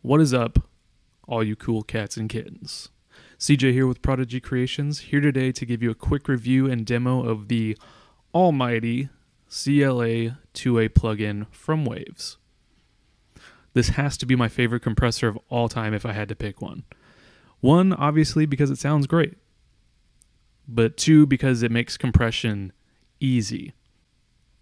What is up, all you cool cats and kittens? CJ here with Prodigy Creations, here today to give you a quick review and demo of the almighty CLA-2A plugin from Waves. This has to be my favorite compressor of all time if I had to pick one. One, obviously, because it sounds great. But two, because it makes compression easy.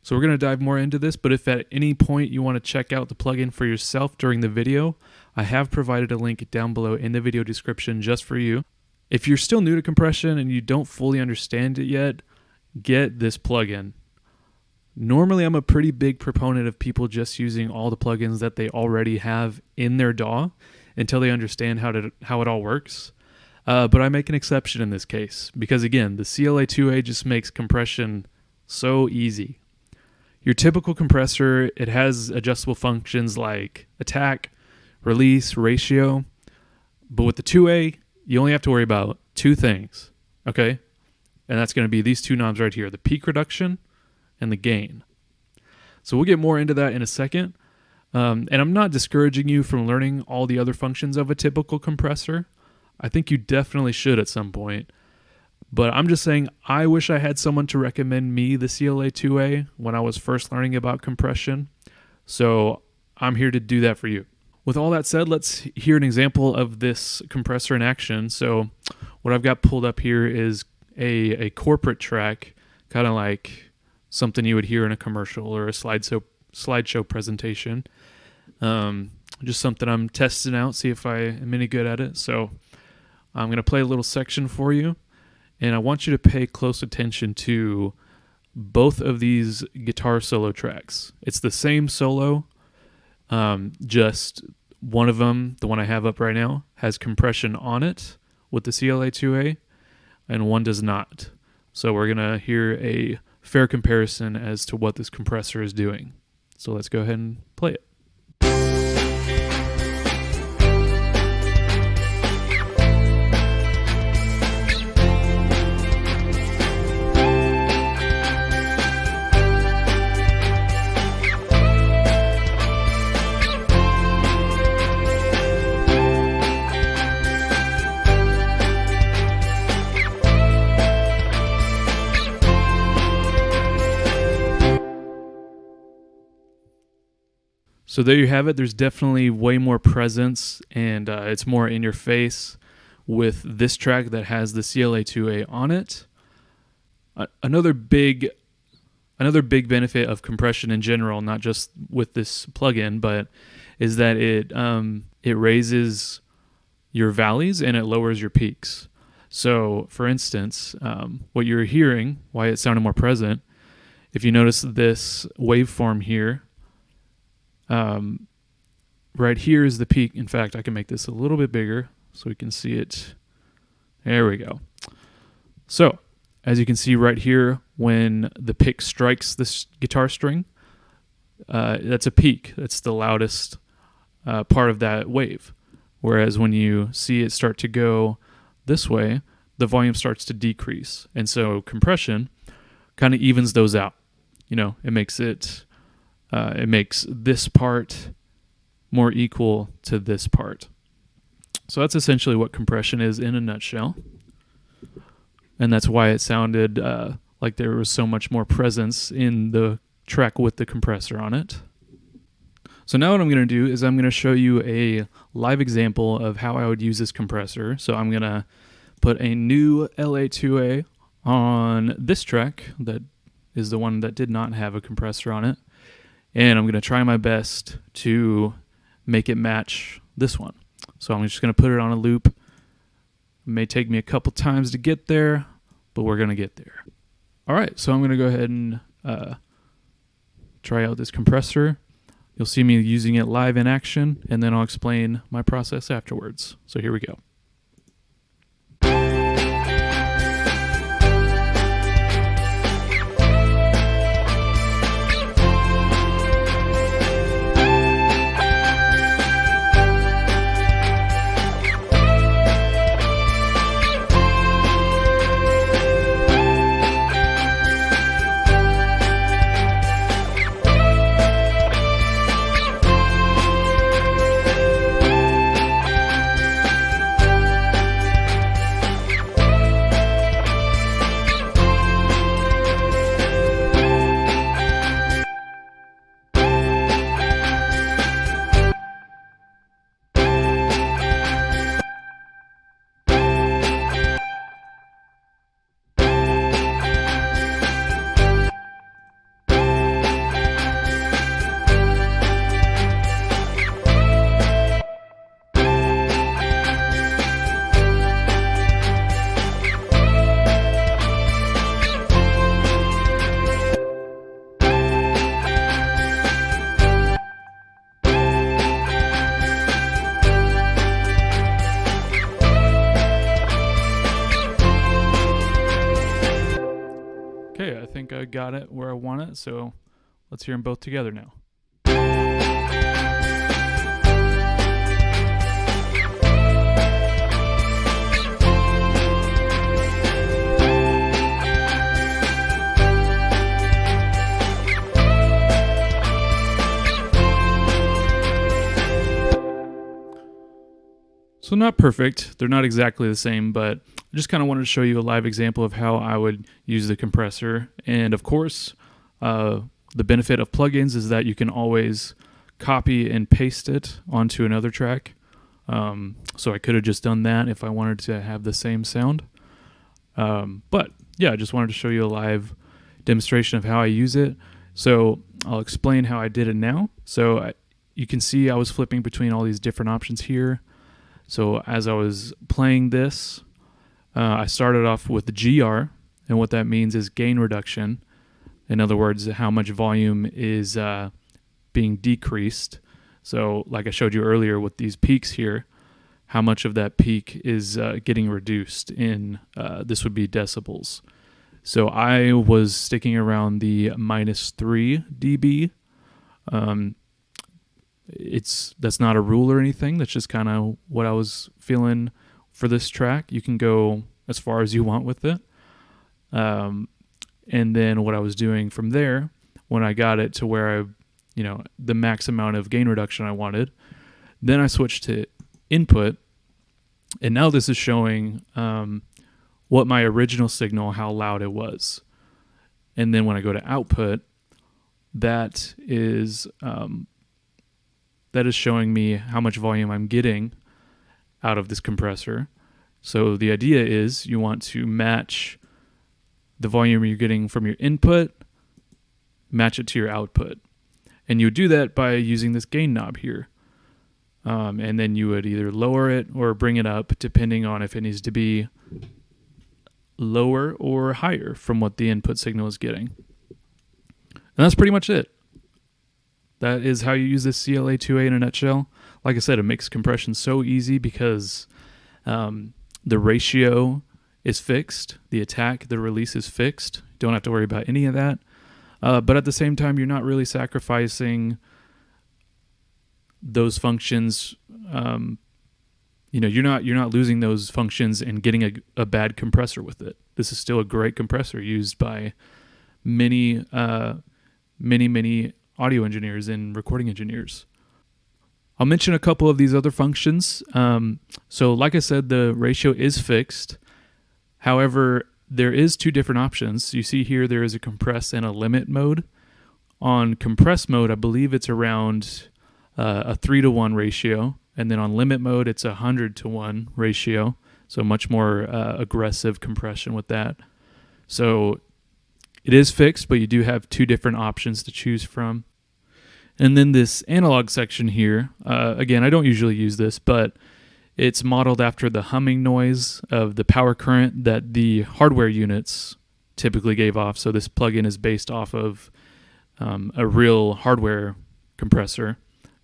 So we're going to dive more into this, but if at any point you want to check out the plugin for yourself during the video, I have provided a link down below in the video description just for you. If you're still new to compression and you don't fully understand it yet, get this plugin. Normally, I'm a pretty big proponent of people just using all the plugins that they already have in their DAW until they understand how it all works. But I make an exception in this case because, again, the CLA-2A just makes compression so easy. Your typical compressor, it has adjustable functions like attack, release, ratio. But with the 2A, you only have to worry about two things, okay? And that's going to be these two knobs right here, the peak reduction and the gain. So we'll get more into that in a second. And I'm not discouraging you from learning all the other functions of a typical compressor. I think you definitely should at some point. But I'm just saying I wish I had someone to recommend me the CLA-2A when I was first learning about compression. So I'm here to do that for you. With all that said, let's hear an example of this compressor in action. So what I've got pulled up here is a corporate track, kind of like something you would hear in a commercial or a slideshow presentation. Just something I'm testing out, see if I am any good at it. So I'm going to play a little section for you. And I want you to pay close attention to both of these guitar solo tracks. It's the same solo, just one of them, the one I have up right now, has compression on it with the CLA-2A, and one does not. So we're going to hear a fair comparison as to what this compressor is doing. So let's go ahead and play it. So there you have it. There's definitely way more presence, and it's more in your face with this track that has the CLA-2A on it. Another big benefit of compression in general, not just with this plugin, but is that it raises your valleys and it lowers your peaks. So, for instance, what you're hearing, why it sounded more present, if you notice this waveform here. Right here is the peak. In fact, I can make this a little bit bigger so we can see it. There we go. So, as you can see right here, when the pick strikes this guitar string, that's a peak. That's the loudest part of that wave. Whereas when you see it start to go this way, the volume starts to decrease. And so compression kind of evens those out. You know, it makes this part more equal to this part. So that's essentially what compression is in a nutshell. And that's why it sounded like there was so much more presence in the track with the compressor on it. So now what I'm going to do is I'm going to show you a live example of how I would use this compressor. So I'm going to put a new LA-2A on this track that is the one that did not have a compressor on it. And I'm going to try my best to make it match this one. So I'm just going to put it on a loop. It may take me a couple times to get there, but we're going to get there. All right, so I'm going to go ahead and try out this compressor. You'll see me using it live in action, and then I'll explain my process afterwards. So here we go. got it where I want it. So let's hear them both together now. So not perfect, they're not exactly the same, but I just kind of wanted to show you a live example of how I would use the compressor. And of course, the benefit of plugins is that you can always copy and paste it onto another track. So I could have just done that if I wanted to have the same sound. But yeah, I just wanted to show you a live demonstration of how I use it. So I'll explain how I did it now. So you can see I was flipping between all these different options here. So as I was playing this, I started off with the GR, and what that means is gain reduction. In other words, how much volume is being decreased. So like I showed you earlier with these peaks here, how much of that peak is getting reduced in, this would be decibels. So I was sticking around the -3 dB. That's not a rule or anything. That's just kind of what I was feeling for this track. You can go as far as you want with it. And then what I was doing from there, when I got it to where the max amount of gain reduction I wanted, then I switched to input. And now this is showing what my original signal, how loud it was. And then when I go to output, that is showing me how much volume I'm getting out of this compressor. So the idea is you want to match the volume you're getting from your input, match it to your output. And you would do that by using this gain knob here. And then you would either lower it or bring it up depending on if it needs to be lower or higher from what the input signal is getting. And that's pretty much it. That is how you use this CLA-2A in a nutshell. Like I said, it makes compression so easy because the ratio is fixed, the attack, the release is fixed. Don't have to worry about any of that. But at the same time, you're not really sacrificing those functions. You're not losing those functions and getting a bad compressor with it. This is still a great compressor used by many audio engineers and recording engineers. I'll mention a couple of these other functions. So like I said, the ratio is fixed. However, there is two different options. You see here there is a compress and a limit mode. On compress mode, I believe it's around a 3-to-1 ratio. And then on limit mode, it's 100-to-1 ratio. So much more aggressive compression with that. So it is fixed, but you do have two different options to choose from. And then this analog section here, again, I don't usually use this, but it's modeled after the humming noise of the power current that the hardware units typically gave off. So this plugin is based off of a real hardware compressor,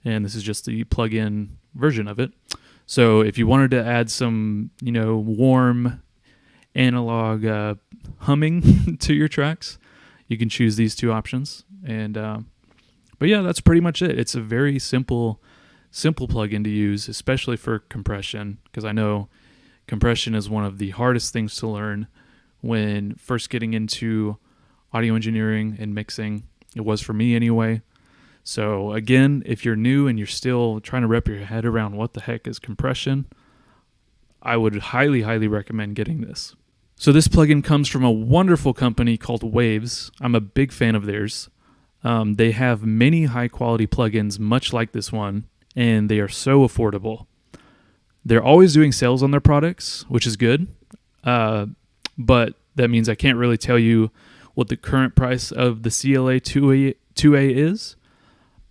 and this is just the plug-in version of it. So if you wanted to add some, warm analog humming to your tracks, you can choose these two options. And but yeah, that's pretty much it. It's a very simple plugin to use, especially for compression, because I know compression is one of the hardest things to learn when first getting into audio engineering and mixing. It was for me anyway. So again, if you're new and you're still trying to wrap your head around what the heck is compression, I would highly, highly recommend getting this. So this plugin comes from a wonderful company called Waves. I'm a big fan of theirs. They have many high-quality plugins much like this one, and they are so affordable. They're always doing sales on their products, which is good, but that means I can't really tell you what the current price of the CLA-2A is,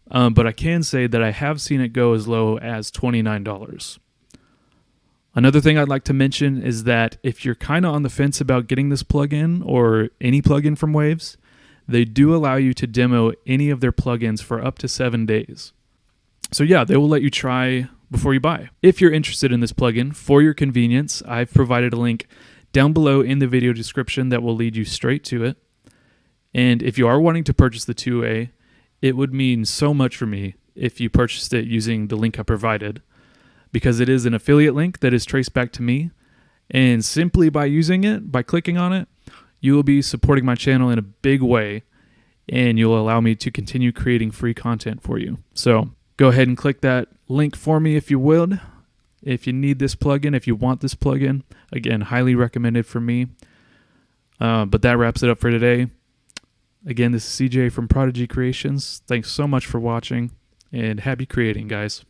but I can say that I have seen it go as low as $29. Another thing I'd like to mention is that if you're kind of on the fence about getting this plugin or any plugin from Waves, they do allow you to demo any of their plugins for up to 7 days. So yeah, they will let you try before you buy. If you're interested in this plugin, for your convenience, I've provided a link down below in the video description that will lead you straight to it. And if you are wanting to purchase the 2A, it would mean so much for me if you purchased it using the link I provided, because it is an affiliate link that is traced back to me. And simply by using it, by clicking on it, you will be supporting my channel in a big way, and you'll allow me to continue creating free content for you. So go ahead and click that link for me if you would. If you need this plugin, if you want this plugin, again, highly recommended for me. But that wraps it up for today. Again, this is CJ from Prodigy Creations. Thanks so much for watching, and happy creating, guys.